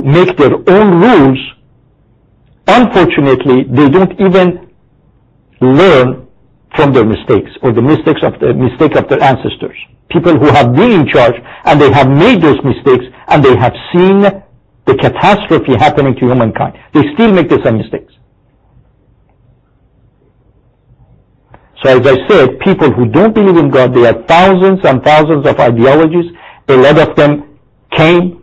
make their own rules, unfortunately, they don't even learn from their mistakes or the mistake of their ancestors. People who have been in charge and they have made those mistakes and they have seen the catastrophe happening to humankind. They still make the same mistakes. So as I said, people who don't believe in God, they have thousands and thousands of ideologies. A lot of them came,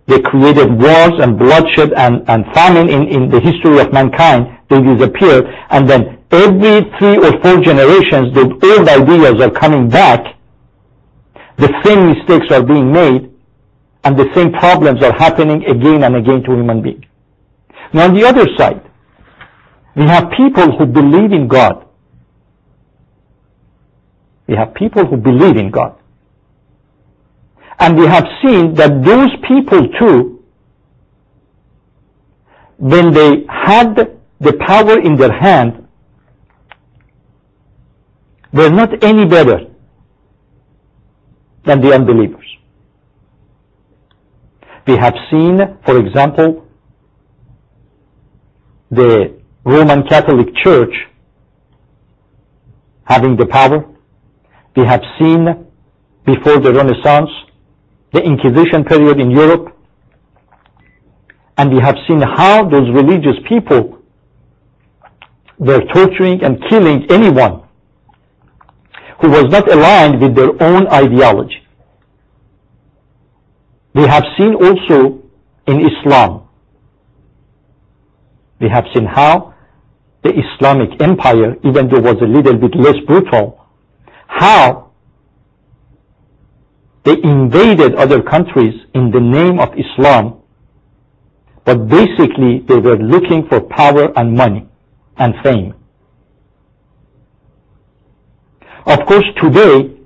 they created wars and bloodshed and famine in the history of mankind. They disappeared, and then every 3 or 4 generations, the old ideas are coming back. The same mistakes are being made, and the same problems are happening again and again to human beings. Now on the other side, we have people who believe in God. We have people who believe in God. And we have seen that those people too, when they had the power in their hand, were not any better than the unbelievers. We have seen, for example, the Roman Catholic Church having the power. We have seen before the Renaissance the Inquisition period in Europe, and we have seen how those religious people were torturing and killing anyone who was not aligned with their own ideology. We have seen also in Islam, we have seen how the Islamic Empire, even though it was a little bit less brutal, how they invaded other countries in the name of Islam, but basically they were looking for power and money and fame. Of course, today,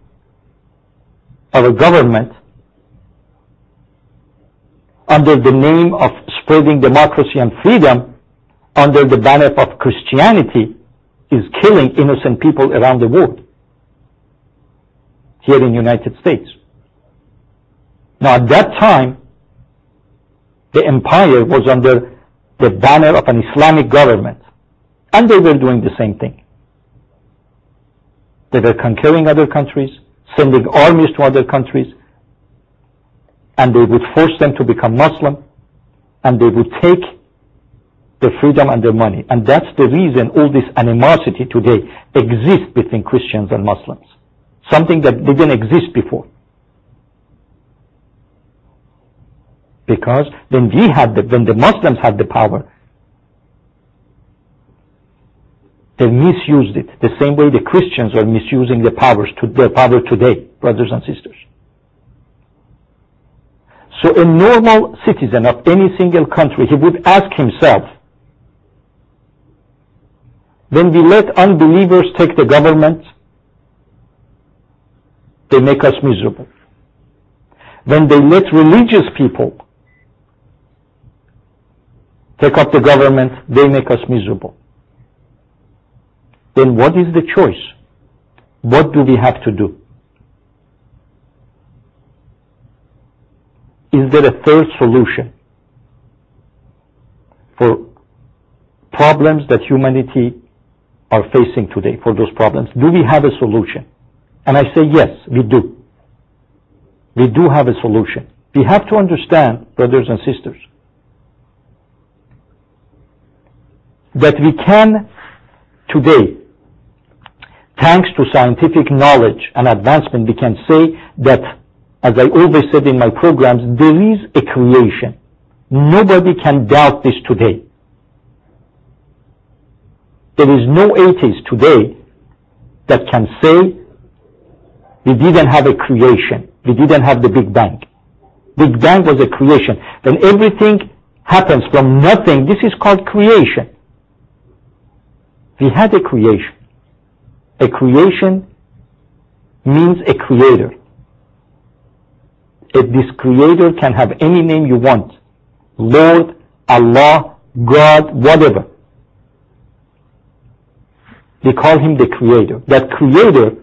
our government, under the name of spreading democracy and freedom, under the banner of Christianity, is killing innocent people around the world, here in the United States. Now at that time, the empire was under the banner of an Islamic government, and they were doing the same thing. They were conquering other countries, sending armies to other countries, and they would force them to become Muslim, and they would take their freedom and their money. And that's the reason all this animosity today exists between Christians and Muslims, something that didn't exist before. Because when the Muslims had the power, they misused it the same way the Christians are misusing their power today, brothers and sisters. So a normal citizen of any single country, he would ask himself, when we let unbelievers take the government, they make us miserable. When they let religious people take up the government, they make us miserable. Then what is the choice? What do we have to do? Is there a third solution for problems that humanity are facing today, for those problems? Do we have a solution? And I say yes, we do. We do have a solution. We have to understand, brothers and sisters, that we can today, thanks to scientific knowledge and advancement, we can say that, as I always said in my programs, there is a creation. Nobody can doubt this today. There is no atheist today that can say we didn't have a creation. We didn't have the Big Bang. Big Bang was a creation. When everything happens from nothing, this is called creation. We had a creation. A creation means a creator. This creator can have any name you want. Lord, Allah, God, whatever. We call him the creator. That creator,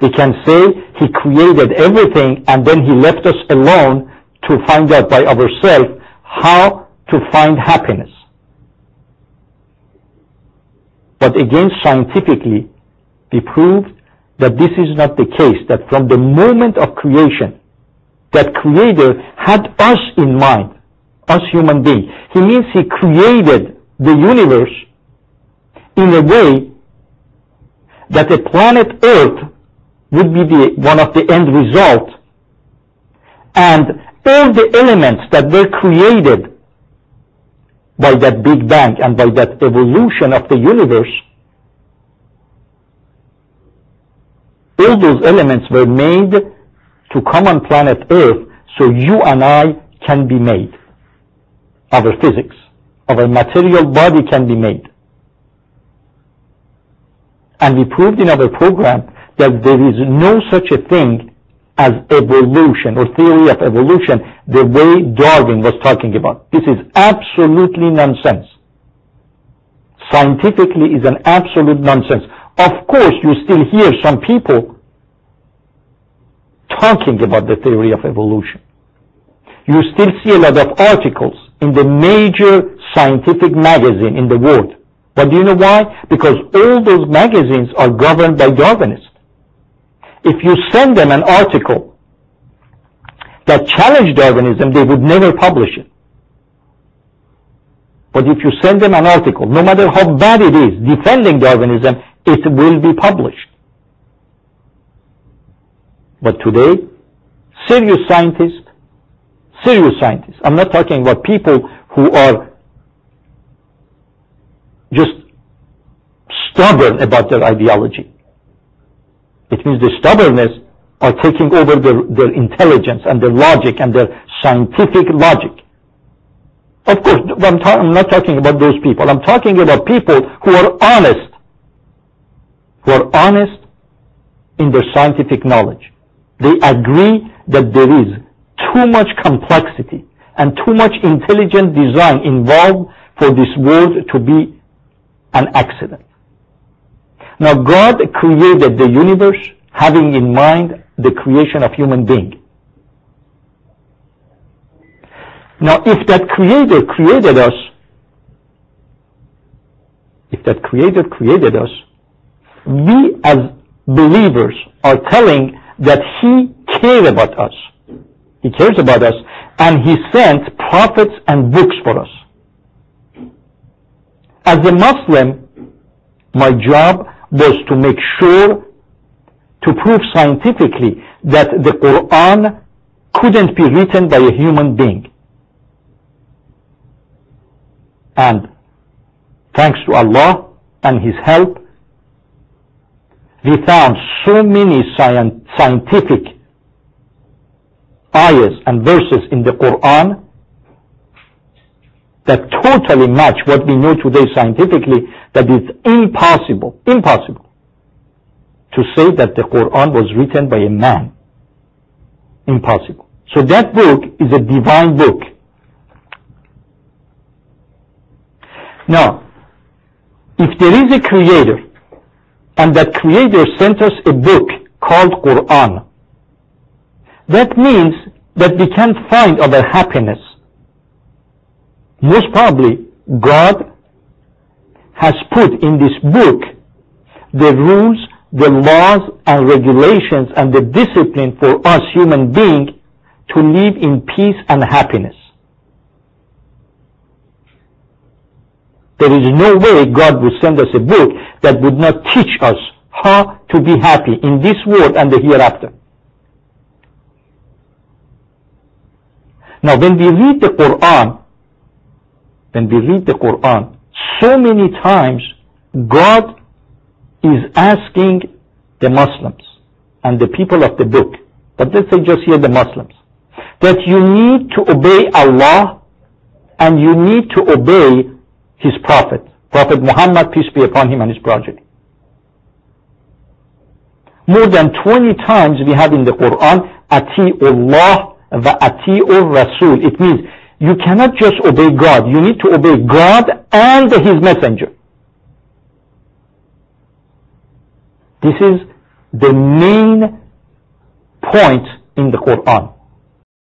we can say he created everything and then he left us alone to find out by ourselves how to find happiness. But again, scientifically, we proved that this is not the case, that from the moment of creation, that Creator had us in mind, us human beings. He means He created the universe in a way that the planet Earth would be one of the end result, and all the elements that were created by that Big Bang and by that evolution of the universe, all those elements were made to come on planet Earth so you and I can be made. Our physics, our material body can be made. And we proved in our program that there is no such a thing as evolution or theory of evolution the way Darwin was talking about. This is absolutely nonsense. Scientifically is an absolute nonsense. Of course, you still hear some people talking about the theory of evolution. You still see a lot of articles in the major scientific magazine in the world. But do you know why? Because all those magazines are governed by Darwinists. If you send them an article that challenged Darwinism, they would never publish it. But if you send them an article, no matter how bad it is, defending Darwinism, it will be published. But today, serious scientists, I'm not talking about people who are just stubborn about their ideology. It means the stubbornness are taking over their intelligence and their logic and their scientific logic. Of course, I'm not talking about those people. I'm talking about people who are honest in their scientific knowledge. They agree that there is too much complexity and too much intelligent design involved for this world to be an accident. Now, God created the universe having in mind the creation of human being. Now, if that Creator created us, we as believers are telling that He cares about us. He cares about us, and He sent prophets and books for us. As a Muslim, my job was to make sure to prove scientifically that the Quran couldn't be written by a human being. And thanks to Allah and His help, we found so many scientific ayahs and verses in the Quran that totally match what we know today scientifically, that it's impossible to say that the Quran was written by a man. Impossible. So that book is a divine book. Now, if there is a Creator, and that Creator sent us a book called Quran, that means that we can find our happiness. Most probably, God has put in this book the rules, the laws and regulations and the discipline for us human beings to live in peace and happiness. There is no way God would send us a book that would not teach us how to be happy in this world and the hereafter. Now, when we read the Quran, so many times God is asking the Muslims and the people of the book, but let's say just here the Muslims, that you need to obey Allah and you need to obey His Prophet Muhammad, peace be upon him, and his progeny. More than 20 times we have in the Quran, Ati'ullah wa Ati'ur Rasul. It means you cannot just obey God, you need to obey God and His Messenger. This is the main point in the Quran.